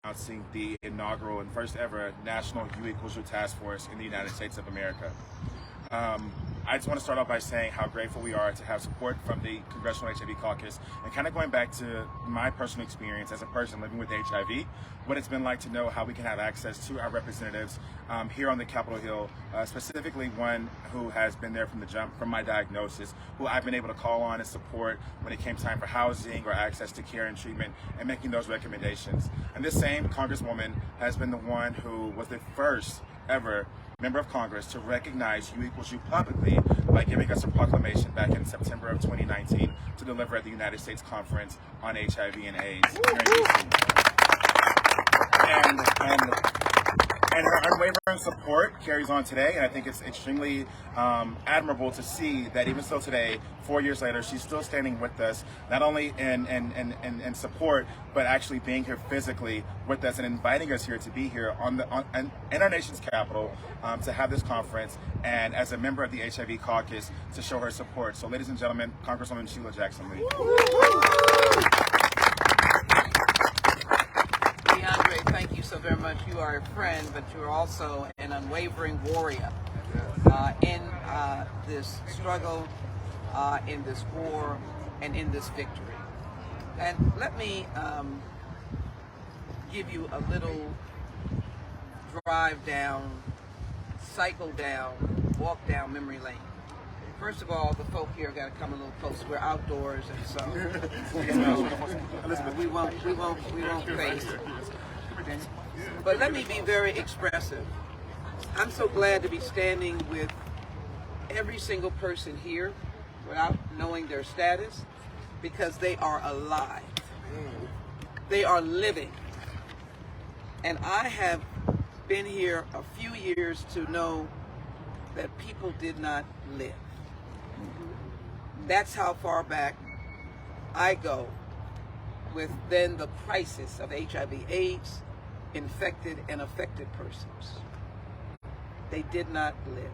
announcing the inaugural and first ever National U Equals U Task Force in the United States of America. I just want to start off by saying how grateful we are to have support from the Congressional HIV Caucus, and kind of going back to my personal experience as a person living with HIV, what it's been like to know how we can have access to our representatives here on the Capitol Hill, specifically one who has been there from the jump, from my diagnosis, who I've been able to call on and support when it came time for housing or access to care and treatment, and making those recommendations. And this same Congresswoman has been the one who was the first ever member of Congress to recognize U Equals U publicly by giving us a proclamation back in September of 2019 to deliver at the United States Conference on HIV and AIDS here in DC. And her unwavering support carries on today, and I think it's extremely admirable to see that even so today, 4 years later, she's still standing with us, not only in support, but actually being here physically with us and inviting us here to be here in our nation's capital to have this conference, and as a member of the HIV caucus to show her support. So ladies and gentlemen, Congresswoman Sheila Jackson Lee. Thank you so very much. You are a friend, but you are also an unwavering warrior in this struggle, in this war, and in this victory. And let me give you a little drive down, cycle down, walk down memory lane. First of all, the folk here got to come a little closer. We're outdoors, and so you know, we won't face. But let me be very expressive. I'm so glad to be standing with every single person here without knowing their status, because they are alive. They are living. And I have been here a few years to know that people did not live. That's how far back I go with then the crisis of HIV/AIDS, infected and affected persons. They did not live.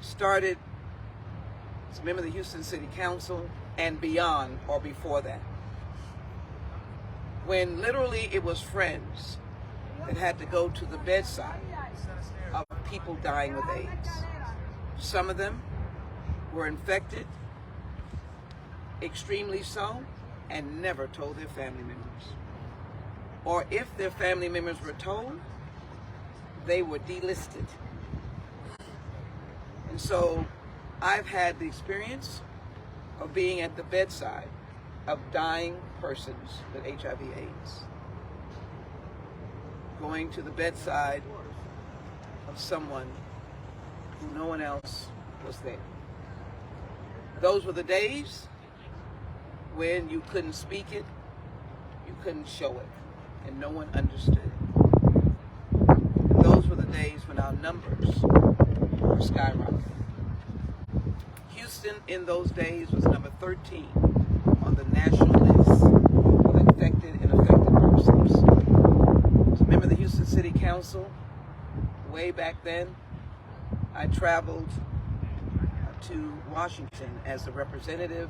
Started as a member of the Houston City Council and beyond, or before that, when literally it was friends that had to go to the bedside of people dying with AIDS. Some of them were infected, extremely so, and never told their family members. Or if their family members were told, they were delisted. And so I've had the experience of being at the bedside of dying persons with HIV/AIDS. Going to the bedside of someone who no one else was there. Those were the days when you couldn't speak it, you couldn't show it, and no one understood it. Those were the days when our numbers were skyrocketing. Houston in those days was number 13 on the national list of infected and affected persons. As a member of the Houston City Council, way back then, I traveled to Washington as a representative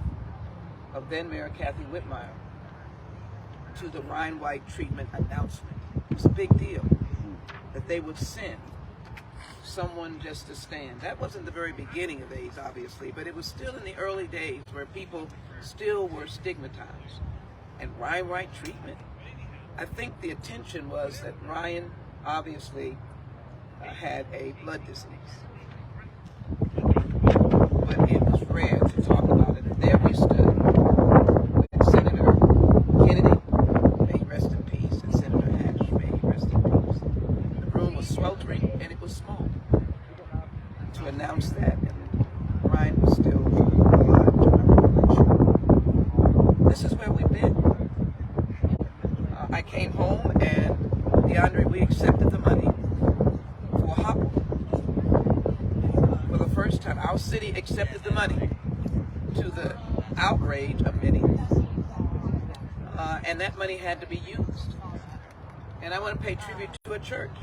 of then Mayor Kathy Whitmire to the Ryan White treatment announcement. It was a big deal that they would send someone just to stand. That wasn't the very beginning of AIDS, obviously, but it was still in the early days where people still were stigmatized. And Ryan White treatment, I think the attention was that Ryan obviously had a blood disease. But it was rare to talk about it. And there we stood with Senator Kennedy, may he rest in peace, and Senator Hatch, may he rest in peace. The room was sweltering and it was small to announce that, and Ryan was still alive to my recollection. This is where we've been. I came home and DeAndre, we accepted the money for a hopper. For the first time, our city accepted the money, to the outrage of many. And that money had to be used. And I want to pay tribute to a church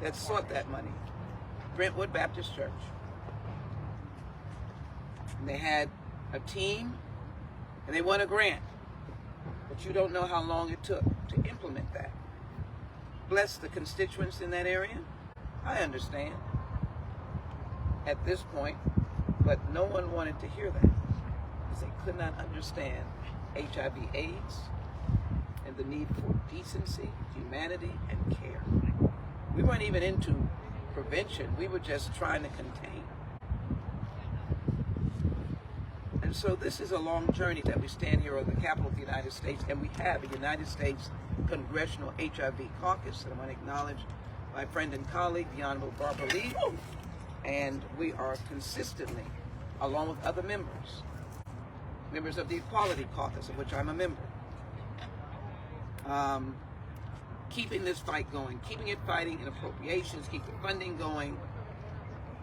that sought that money, Brentwood Baptist Church. And they had a team, and they won a grant. But you don't know how long it took to implement that. Bless the constituents in that area. I understand at this point, but no one wanted to hear that because they could not understand HIV/AIDS and the need for decency, humanity, and care. We weren't even into prevention. We were just trying to contain. And so this is a long journey that we stand here at the Capitol of the United States, and we have a United States Congressional HIV Caucus, and I want to acknowledge my friend and colleague, the Honorable Barbara Lee, and we are consistently, along with other members of the Equality Caucus, of which I'm a member, keeping this fight going, keeping it fighting in appropriations, keep the funding going,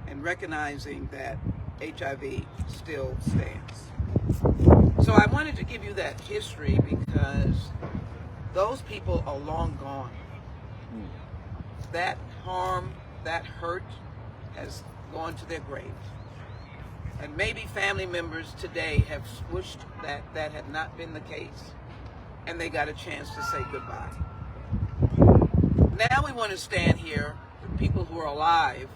and recognizing that HIV still stands. So I wanted to give you that history because those people are long gone. That harm, that hurt has gone to their grave. And maybe family members today have wished that that had not been the case, and they got a chance to say goodbye. Now we want to stand here, the people who are alive,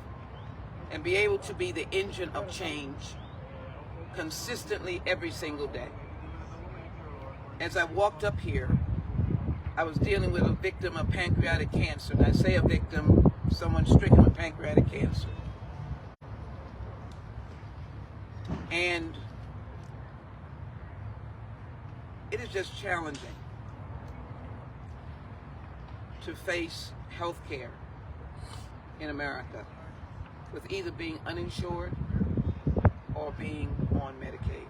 and be able to be the engine of change consistently every single day. As I walked up here, I was dealing with a victim of pancreatic cancer. And I say a victim, someone stricken with pancreatic cancer. And it is just challenging to face health care in America with either being uninsured or being on Medicaid.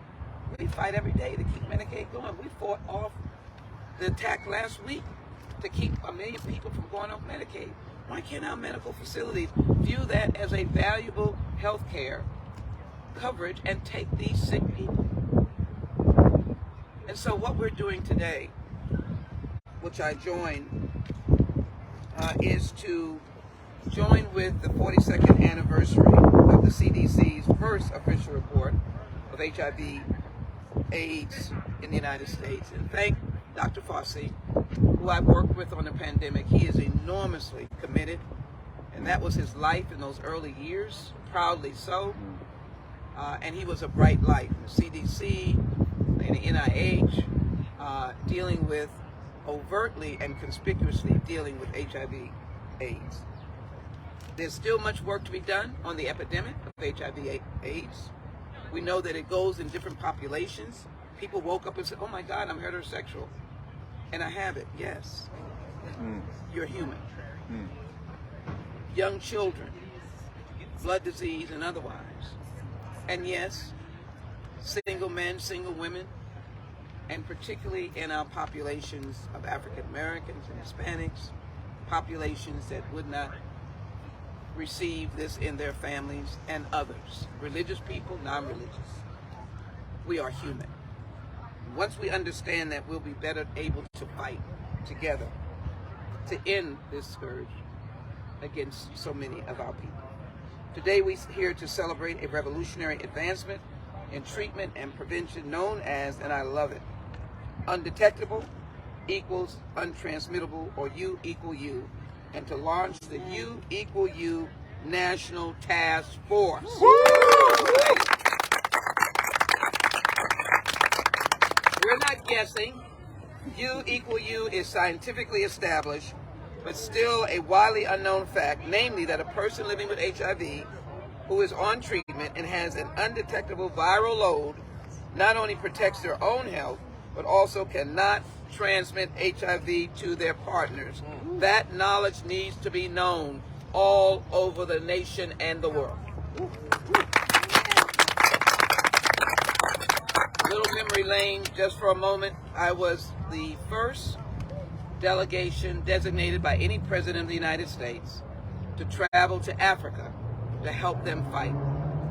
We fight every day to keep Medicaid going. We fought off the attack last week to keep 1 million people from going off Medicaid. Why can't our medical facilities view that as a valuable health care coverage and take these sick people? And so what we're doing today, which I joined, is to join with the 42nd anniversary of the CDC's first official report of HIV/AIDS in the United States, and thank Dr. Fauci, who I worked with on the pandemic. He is enormously committed, and that was his life in those early years, proudly so. And he was a bright light in the CDC, in the NIH, dealing with, overtly and conspicuously dealing with HIV/AIDS. There's still much work to be done on the epidemic of HIV/AIDS. We know that it goes in different populations. People woke up and said, oh my God, I'm heterosexual. And I have it, yes. You're human. Young children, blood disease and otherwise. And yes, single men, single women, and particularly in our populations of African Americans and Hispanics, populations that would not receive this in their families, and others, religious people, non-religious. We are human. Once we understand that, we'll be better able to fight together to end this scourge against so many of our people. Today we're here to celebrate a revolutionary advancement in treatment and prevention known as, and I love it, undetectable equals untransmittable, or U equal U, and to launch the U equal U National Task Force. We're not guessing. U equal U is scientifically established, but still a widely unknown fact, namely that a person living with HIV who is on treatment and has an undetectable viral load not only protects their own health, but also cannot transmit HIV to their partners. That knowledge needs to be known all over the nation and the world. Little memory lane, just for a moment. I was the first delegation designated by any president of the United States to travel to Africa to help them fight.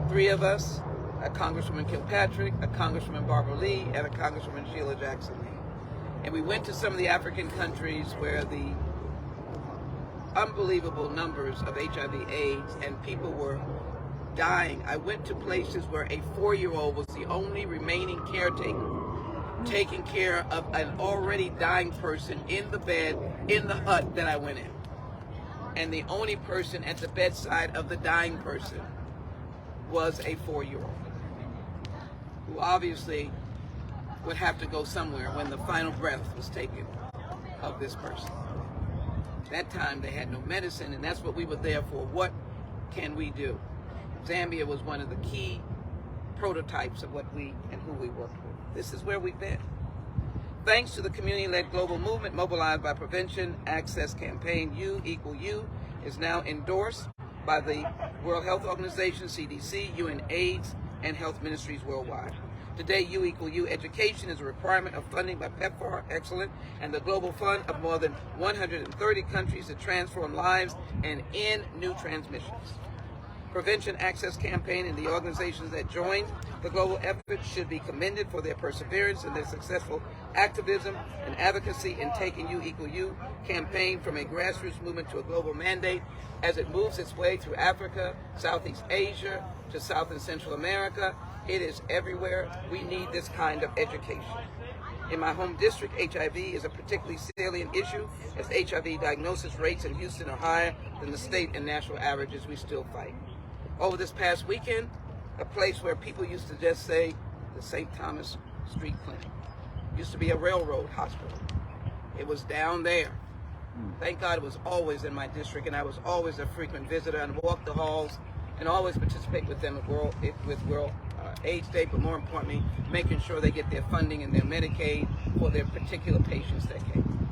3 of us, a Congresswoman Kilpatrick, a Congresswoman Barbara Lee, and a Congresswoman Sheila Jackson Lee. And we went to some of the African countries where the unbelievable numbers of HIV/AIDS and people were dying. I went to places where a 4-year-old was the only remaining caretaker taking care of an already dying person in the bed in the hut that I went in. And the only person at the bedside of the dying person was a 4-year-old who obviously would have to go somewhere when the final breath was taken of this person. That time they had no medicine, and that's what we were there for. What can we do? Zambia was one of the key prototypes of what we and who we worked with. This is where we've been. Thanks to the community-led global movement mobilized by Prevention Access Campaign, U Equal You is now endorsed by the World Health Organization, CDC, UNAIDS, and health ministries worldwide. Today, U Equal You education is a requirement of funding by PEPFAR, Excellent, and the Global Fund of more than 130 countries to transform lives and end new transmissions. Prevention Access Campaign and the organizations that joined the global effort should be commended for their perseverance and their successful activism and advocacy in taking U Equal You campaign from a grassroots movement to a global mandate as it moves its way through Africa, Southeast Asia, to South and Central America. It is everywhere. We need this kind of education. In my home district, HIV is a particularly salient issue as HIV diagnosis rates in Houston are higher than the state and national averages. We still fight. Over this past weekend, a place where people used to just say the St. Thomas Street Clinic. Used to be a railroad hospital. It was down there. Thank God it was always in my district, and I was always a frequent visitor and walked the halls and always participate with them with World AIDS Day, but more importantly, making sure they get their funding and their Medicaid for their particular patients that came.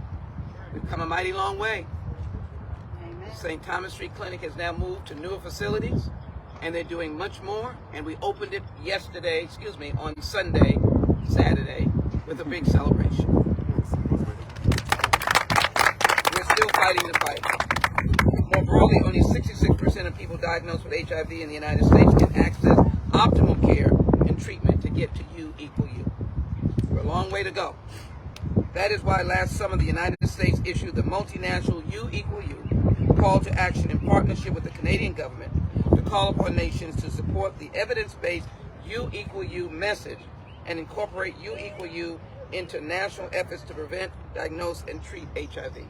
We've come a mighty long way. The St. Thomas Street Clinic has now moved to newer facilities, and they're doing much more, and we opened it on Saturday, with a big celebration. We're still fighting the fight. More broadly, only 66% of people diagnosed with HIV in the United States can access optimal care and treatment to get to U Equal You. We're a long way to go. That is why last summer the United States issued the multinational U Equal You call to action in partnership with the Canadian government to call upon nations to support the evidence-based U Equal You message and incorporate U Equal You into national efforts to prevent, diagnose, and treat HIV.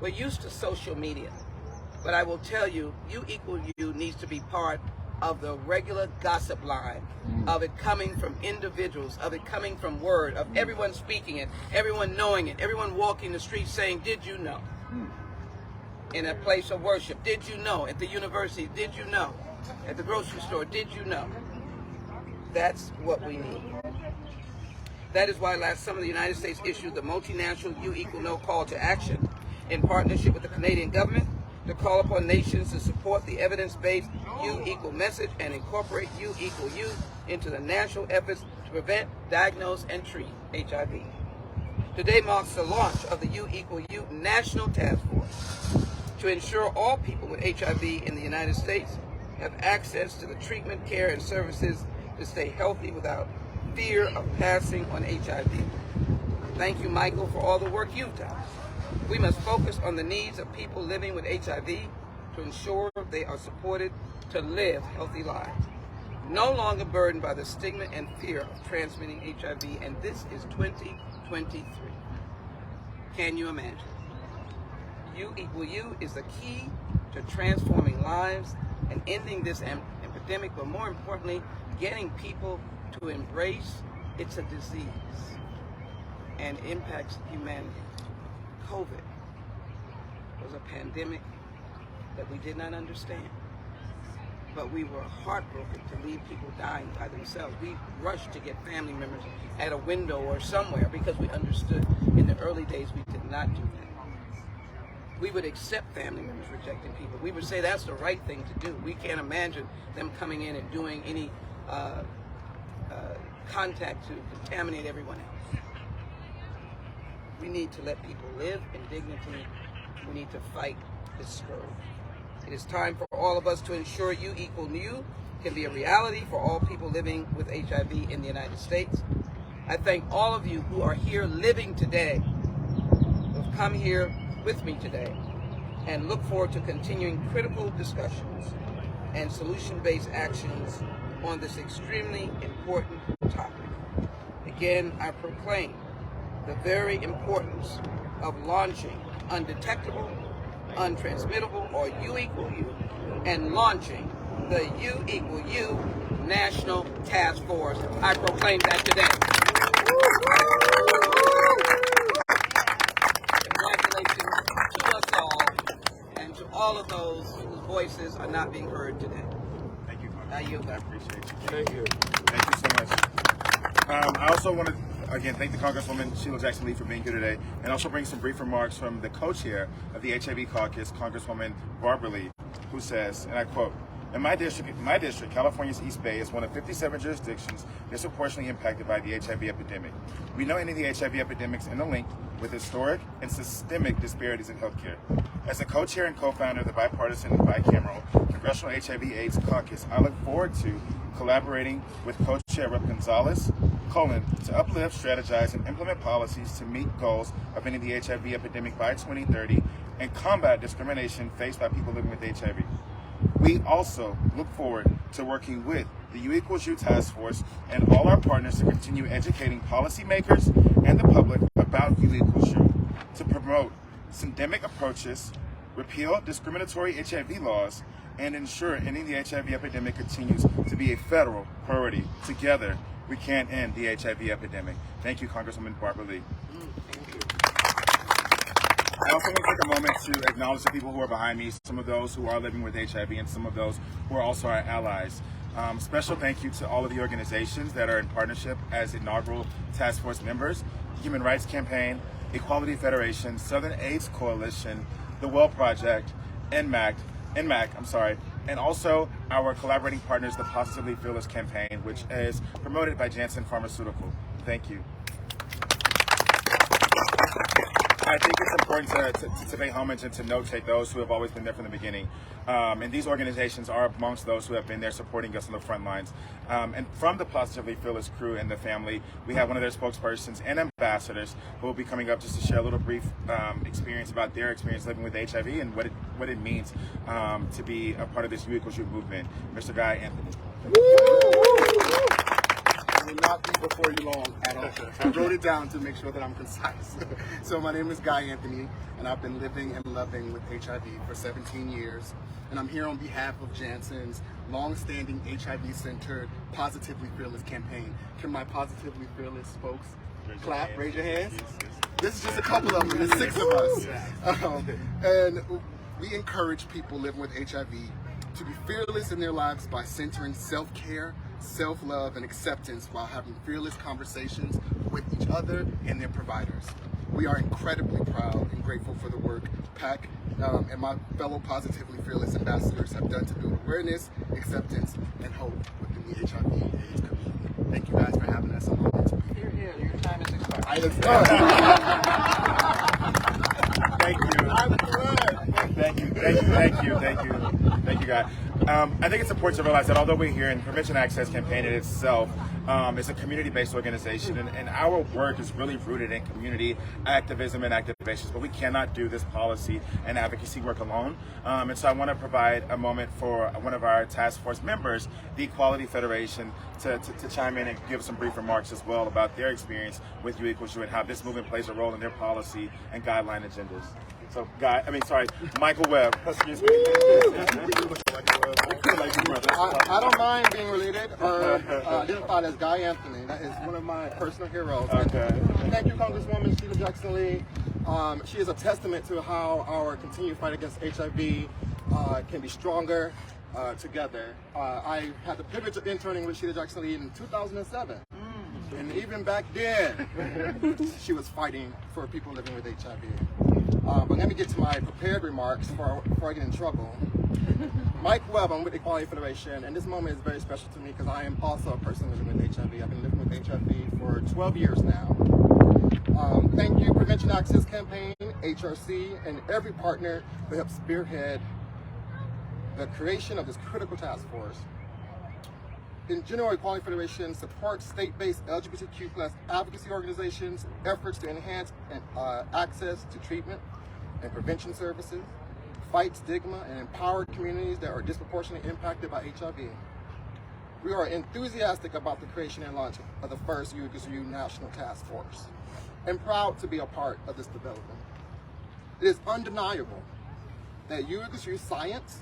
We're used to social media, but I will tell you, U Equal You needs to be part of the regular gossip line, of it coming from individuals, of it coming from word, of everyone speaking it, everyone knowing it, everyone walking the streets saying, did you know? In a place of worship, did you know? At the university, did you know? At the grocery store, did you know? That's what we need. That is why last summer the United States issued the multinational U Equal No call to action in partnership with the Canadian government to call upon nations to support the evidence-based U Equal message and incorporate U Equal You into the national efforts to prevent, diagnose, and treat HIV. Today marks the launch of the U Equal You National Task Force to ensure all people with HIV in the United States have access to the treatment, care, and services to stay healthy without fear of passing on HIV. Thank you, Michael, for all the work you've done. We must focus on the needs of people living with HIV to ensure they are supported to live healthy lives, no longer burdened by the stigma and fear of transmitting HIV, and this is 2023. Can you imagine? U Equal You is the key to transforming lives and ending this epidemic, but more importantly, getting people to embrace it's a disease and impacts humanity. COVID was a pandemic that we did not understand, but we were heartbroken to leave people dying by themselves. We rushed to get family members at a window or somewhere because we understood in the early days we did not do that. We would accept family members rejecting people. We would say that's the right thing to do. We can't imagine them coming in and doing any contact to contaminate everyone else. We need to let people live in dignity. We need to fight this scourge. It is time for all of us to ensure U Equal You can be a reality for all people living with HIV in the United States. I thank all of you who are here living today, who have come here with me today, and look forward to continuing critical discussions and solution-based actions on this extremely important topic. Again, I proclaim the very importance of launching undetectable, untransmittable, or U equal U, and launching the U equal U National Task Force. I proclaim that today. Congratulations to us all and to all of those whose voices are not being heard today. Thank you, Congressman. I yield. I appreciate you. Thank you. Thank you so much. I also want to, again, thank the Congresswoman Sheila Jackson Lee for being here today, and also bring some brief remarks from the co-chair of the HIV caucus, Congresswoman Barbara Lee, who says, and I quote, "In my district, California's East Bay is one of 57 jurisdictions disproportionately impacted by the HIV epidemic. We know ending the HIV epidemic is interlinked with historic and systemic disparities in healthcare. As a co-chair and co-founder of the bipartisan and bicameral Congressional HIV/AIDS Caucus, I look forward to collaborating with co-chair Rep. Gonzalez, to uplift, strategize, and implement policies to meet goals of ending the HIV epidemic by 2030 and combat discrimination faced by people living with HIV. We also look forward to working with the U equals U Task Force and all our partners to continue educating policymakers and the public about U equals U, to promote syndemic approaches, repeal discriminatory HIV laws, and ensure ending the HIV epidemic continues to be a federal priority. Together, we can end the HIV epidemic." Thank you, Congresswoman Barbara Lee. Thank you. I also want to take a moment to acknowledge the people who are behind me, some of those who are living with HIV and some of those who are also our allies. Special thank you to all of the organizations that are in partnership as inaugural task force members: Human Rights Campaign, Equality Federation, Southern AIDS Coalition, The Well Project, NMAC, and also our collaborating partners, the Positively Fearless campaign, which is promoted by Janssen Pharmaceutical. Thank you. I think it's important to pay homage and to notate those who have always been there from the beginning. And these organizations are amongst those who have been there supporting us on the front lines. And from the Positively Fearless crew and the family, we have one of their spokespersons and ambassadors who will be coming up just to share a little brief experience about their experience living with HIV and what it means to be a part of this U equals U movement. Mr. Guy Anthony. I will not be before you long at all. I wrote it down to make sure that I'm concise. So my name is Guy Anthony, and I've been living and loving with HIV for 17 years. And I'm here on behalf of Janssen's long-standing HIV-centered Positively Fearless campaign. Can my Positively Fearless folks clap, raise your hands? This is just a couple of them, there's 6 of us. And we encourage people living with HIV to be fearless in their lives by centering self-care, self-love, and acceptance while having fearless conversations with each other and their providers. We are incredibly proud and grateful for the work PAC and my fellow Positively Fearless ambassadors have done to build awareness, acceptance, and hope within the HIV/AIDS community. Thank you guys for having us. I'm honored to be here. Your time is expired. Thank you, guys. I think it's important to realize that although we're here, and Prevention Access Campaign in itself is a community-based organization, and our work is really rooted in community activism and activations, but we cannot do this policy and advocacy work alone. And so I want to provide a moment for one of our task force members, the Equality Federation, to chime in and give some brief remarks as well about their experience with U equals U and how this movement plays a role in their policy and guideline agendas. So, Michael Webb. Excuse me. I don't mind being related or identified as Guy Anthony. That is one of my personal heroes. Okay. Thank you, Congresswoman Sheila Jackson Lee. She is a testament to how our continued fight against HIV can be stronger together. I had the privilege of interning with Sheila Jackson Lee in 2007. And even back then, she was fighting for people living with HIV. But let me get to my prepared remarks before I get in trouble. Mike Webb, I'm with the Equality Federation, and this moment is very special to me because I am also a person living with HIV. I've been living with HIV for 12 years now. Thank you, Prevention Access Campaign, HRC, and every partner who helped spearhead the creation of this critical task force. In general, Equality Federation supports state-based LGBTQ+ advocacy organizations' efforts to enhance access to treatment and prevention services, fight stigma, and empower communities that are disproportionately impacted by HIV. we are enthusiastic about the creation and launch of the first U National Task Force and proud to be a part of this development. It is undeniable that U science,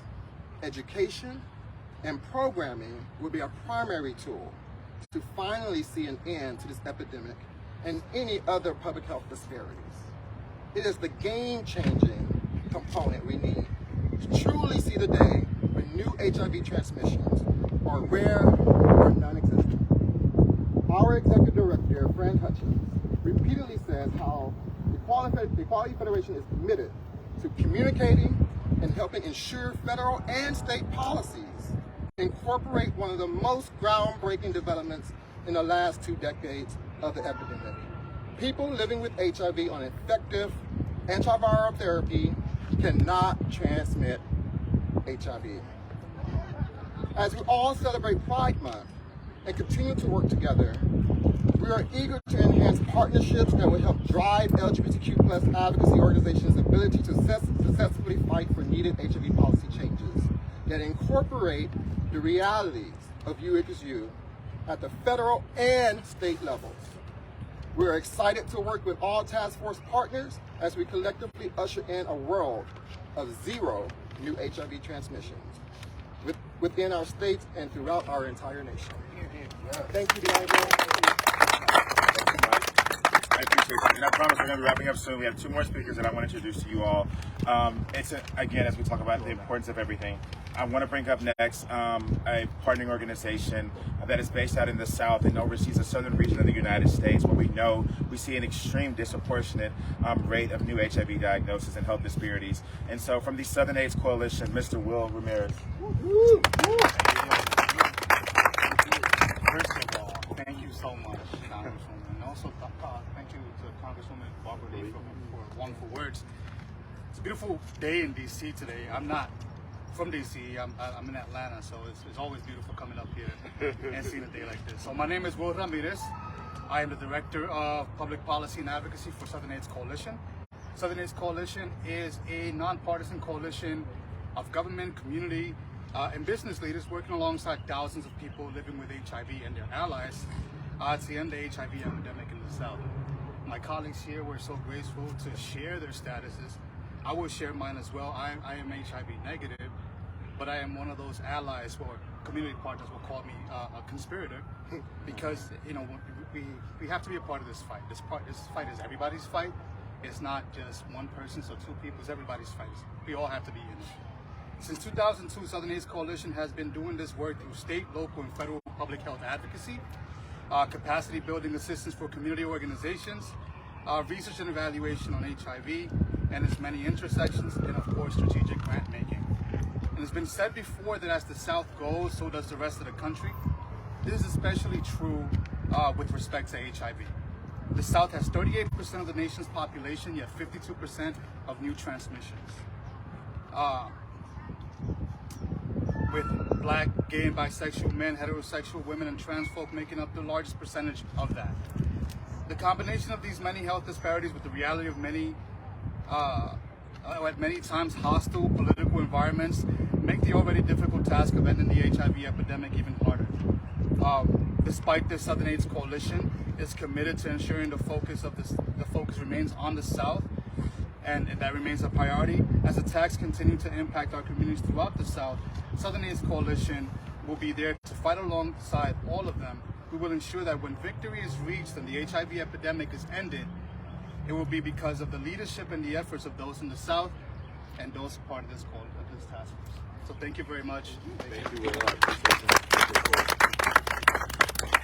education, and programming will be a primary tool to finally see an end to this epidemic and any other public health disparities. It is the game-changing component we need to truly see the day when new HIV transmissions are rare or non-existent. Our Executive Director, Fran Hutchins, repeatedly says how the Equality Federation is committed to communicating and helping ensure federal and state policies incorporate one of the most groundbreaking developments in the last 2 decades of the epidemic. People living with HIV on effective antiviral therapy cannot transmit HIV. As we all celebrate Pride Month and continue to work together, we are eager to enhance partnerships that will help drive LGBTQ+ advocacy organizations' ability to successfully fight for needed HIV policy changes that incorporate the realities of U at the federal and state levels. We're excited to work with all task force partners as we collectively usher in a world of 0 new HIV transmissions within our states and throughout our entire nation. Thank you, I appreciate that. And I promise we're going to be wrapping up soon. We have 2 more speakers that I want to introduce to you all. Again, as we talk about the importance of everything, I want to bring up next a partnering organization that is based out in the South and oversees the southern region of the United States, where we see an extreme disproportionate rate of new HIV diagnosis and health disparities. And so from the Southern AIDS Coalition, Mr. Will Ramirez. First of all, thank you so much, Congresswoman. And also thank you to Congresswoman Barbara Lee for wonderful words. It's a beautiful day in D.C. today. I'm not from D.C. I'm in Atlanta, so it's always beautiful coming up here and seeing a day like this. So my name is Will Ramirez. I am the Director of Public Policy and Advocacy for Southern AIDS Coalition. Southern AIDS Coalition is a nonpartisan coalition of government, community, and business leaders working alongside thousands of people living with HIV and their allies to end the HIV epidemic in the South. My colleagues here were so graceful to share their statuses. I will share mine as well. I am HIV negative, but I am one of those allies, or community partners will call me a conspirator, because we have to be a part of this fight. This fight is everybody's fight. It's not just one person's or 2 people. It's everybody's fight. We all have to be in it. Since 2002, Southern AIDS Coalition has been doing this work through state, local, and federal public health advocacy, capacity building assistance for community organizations, research and evaluation on HIV and its many intersections, and of course strategic grant making. And it's been said before that as the South goes, so does the rest of the country. This is especially true with respect to HIV. The South has 38% of the nation's population, yet 52% of new transmissions. With Black, gay, and bisexual men, heterosexual women, and trans folk making up the largest percentage of that. The combination of these many health disparities with the reality of many, at many times hostile political environments, make the already difficult task of ending the HIV epidemic even harder. Despite this, Southern AIDS Coalition is committed to ensuring the focus remains on the South, and that remains a priority. As attacks continue to impact our communities throughout the South, Southern AIDS Coalition will be there to fight alongside all of them. We will ensure that when victory is reached and the HIV epidemic is ended, it will be because of the leadership and the efforts of those in the South and those part of this task force. So thank you very much. Thank you, Will.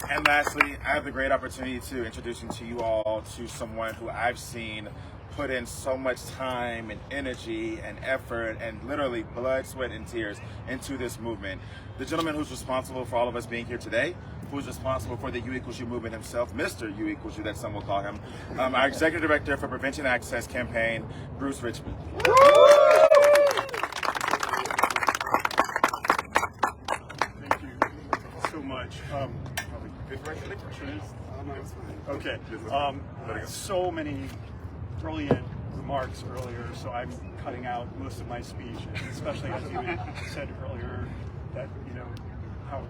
And lastly, I have the great opportunity to introduce to you all to someone who I've seen put in so much time and energy and effort and literally blood, sweat, and tears into this movement. The gentleman who's responsible for all of us being here today, who's responsible for the U=U movement himself, Mr. U=U, that some will call him, our Executive Director for Prevention Access Campaign, Bruce Richmond. Thank you so much. Okay. So many brilliant remarks earlier, so I'm cutting out most of my speech, especially as you said earlier that how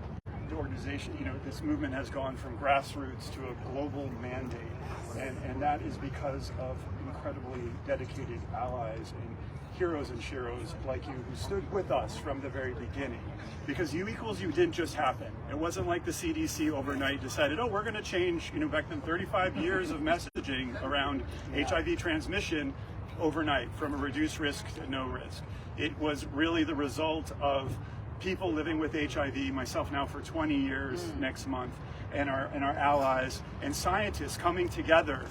the organization, this movement has gone from grassroots to a global mandate, and that is because of incredibly dedicated allies and heroes and sheroes like you who stood with us from the very beginning. Because U equals U didn't just happen. It wasn't like the CDC overnight decided, oh, we're going to change, back then 35 years of messaging around HIV transmission overnight from a reduced risk to no risk. It was really the result of people living with HIV, myself now for 20 years next month, and our allies and scientists coming together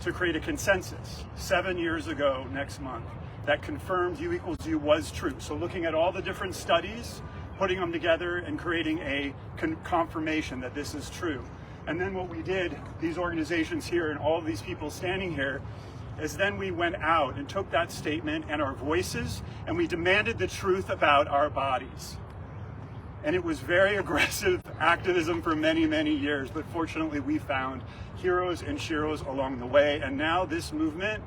to create a consensus 7 years ago next month that confirmed U equals U was true. So looking at all the different studies, putting them together and creating a confirmation that this is true. And then what we did, these organizations here and all of these people standing here, is then we went out and took that statement and our voices and we demanded the truth about our bodies. And it was very aggressive activism for many, many years, but fortunately we found heroes and sheroes along the way. And now this movement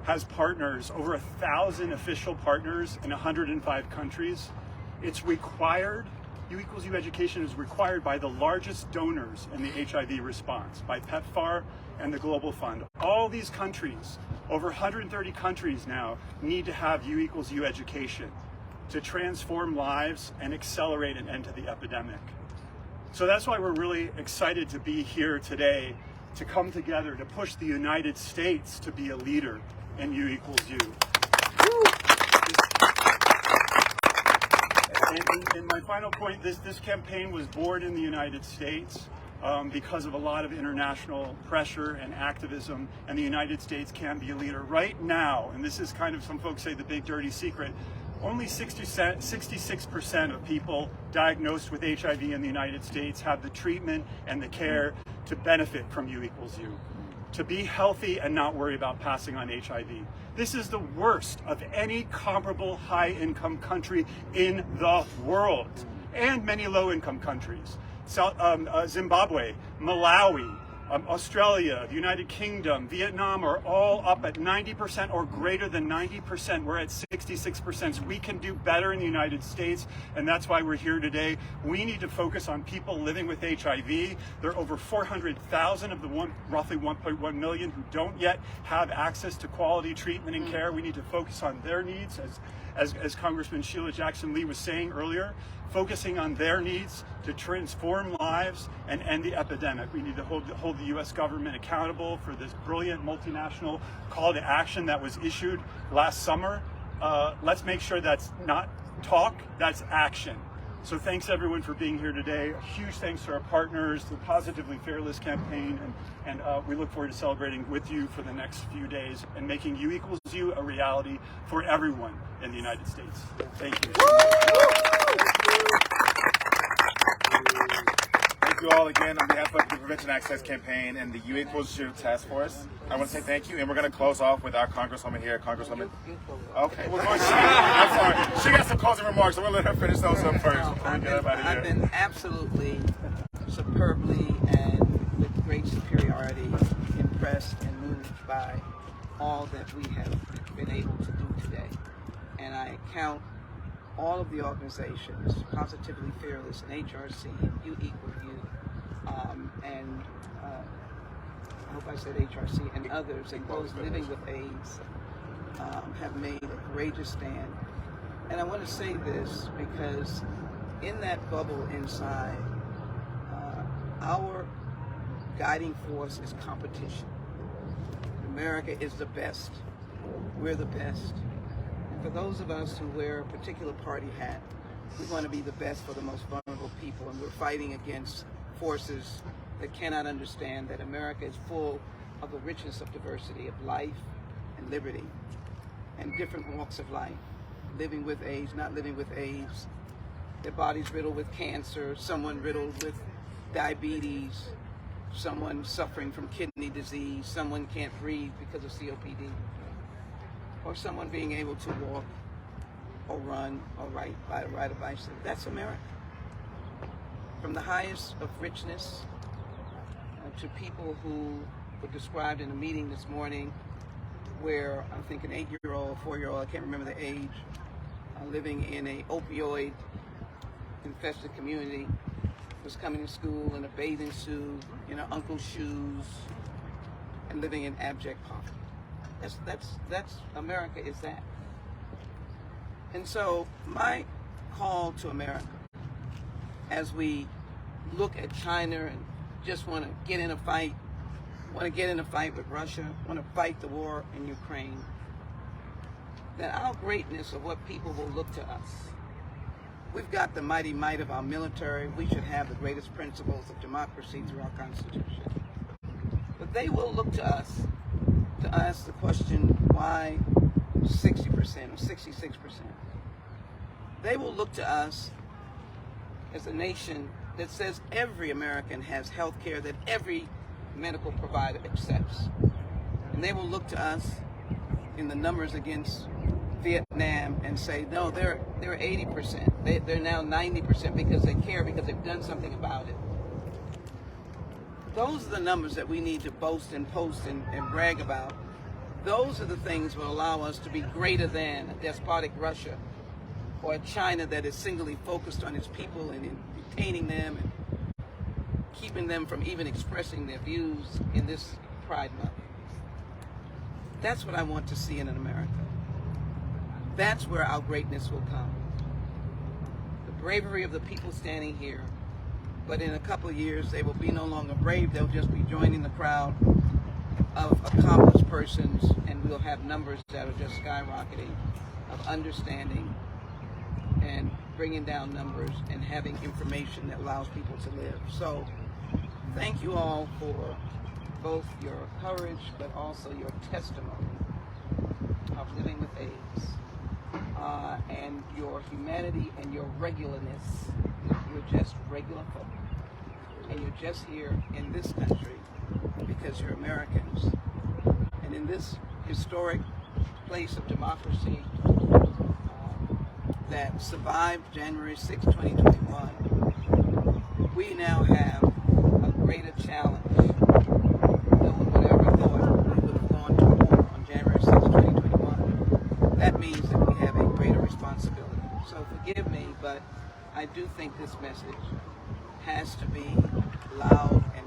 has partners, over 1,000 official partners in 105 countries. It's required, U equals U education is required by the largest donors in the HIV response, by PEPFAR and the Global Fund. All these countries, over 130 countries now, need to have U equals U education to transform lives and accelerate an end to the epidemic. So that's why we're really excited to be here today, to come together to push the United States to be a leader in U equals U. And my final point, this campaign was born in the United States because of a lot of international pressure and activism, and the United States can be a leader. Right now, and this is kind of, some folks say, the big dirty secret, only 66% of people diagnosed with HIV in the United States have the treatment and the care to benefit from U equals U, to be healthy and not worry about passing on HIV. This is the worst of any comparable high-income country in the world, and many low-income countries. Zimbabwe, Malawi, Australia, the United Kingdom, Vietnam are all up at 90% or greater than 90%. We're at 66%. So we can do better in the United States, and that's why we're here today. We need to focus on people living with HIV. There are over 400,000 of the roughly 1.1 million who don't yet have access to quality treatment and care. We need to focus on their needs, as Congressman Sheila Jackson Lee was saying earlier, focusing on their needs to transform lives and end the epidemic. We need to hold the U.S. government accountable for this brilliant multinational call to action that was issued last summer. Let's make sure that's not talk, that's action. So thanks everyone for being here today. A huge thanks to our partners, the Positively Fearless campaign, and we look forward to celebrating with you for the next few days and making U equals U a reality for everyone in the United States. Thank you. Thank you all again on behalf of the Prevention Access Campaign and the U equals U Task Force. I want to say thank you, and we're going to close off with our Congresswoman here, Congresswoman. Okay, well, I'm sorry. She got some closing remarks. I'm going to let her finish those up first. I've been absolutely, superbly, and with great superiority impressed and moved by all that we have been able to do today. And I count all of the organizations, Positively Fearless and HRC, U equals U, and I hope I said HRC, and others, and those living with AIDS have made a courageous stand. And I want to say this because in that bubble inside, our guiding force is competition. America is the best. We're the best. For those of us who wear a particular party hat, we want to be the best for the most vulnerable people, and we're fighting against forces that cannot understand that America is full of the richness of diversity of life and liberty and different walks of life, living with AIDS, not living with AIDS, their bodies riddled with cancer, someone riddled with diabetes, someone suffering from kidney disease, someone can't breathe because of COPD, or someone being able to walk or run or ride a bicycle. That's America. From the highest of richness to people who were described in a meeting this morning where I think an 8-year-old, 4-year-old, I can't remember the age, living in a opioid infested community was coming to school in a bathing suit, in her uncle's shoes, and living in abject poverty. That's America is that. And so my call to America, as we look at China and just want to get in a fight with Russia, want to fight the war in Ukraine, that our greatness of what people will look to us. We've got the mighty might of our military. We should have the greatest principles of democracy through our Constitution. But they will look to us to ask the question, why 60% or 66%? They will look to us as a nation that says every American has health care that every medical provider accepts. And they will look to us in the numbers against Vietnam and say, no, they're 80%. They're now 90% because they care, because they've done something about it. Those are the numbers that we need to boast and post and brag about. Those are the things that will allow us to be greater than a despotic Russia or a China that is singly focused on its people and in detaining them and keeping them from even expressing their views in this Pride Month. That's what I want to see in America. That's where our greatness will come. The bravery of the people standing here, but in a couple of years they will be no longer brave, they'll just be joining the crowd of accomplished persons, and we'll have numbers that are just skyrocketing of understanding and bringing down numbers and having information that allows people to live. So thank you all for both your courage but also your testimony of living with AIDS, and your humanity and your regularness. You're just regular folk, and you're just here in this country because you're Americans. And in this historic place of democracy that survived January 6, 2021, we now have a greater challenge than we would ever thought we would have gone to war on January 6, 2021. That means that we have a greater responsibility. So forgive me, but I do think this message has to be loud and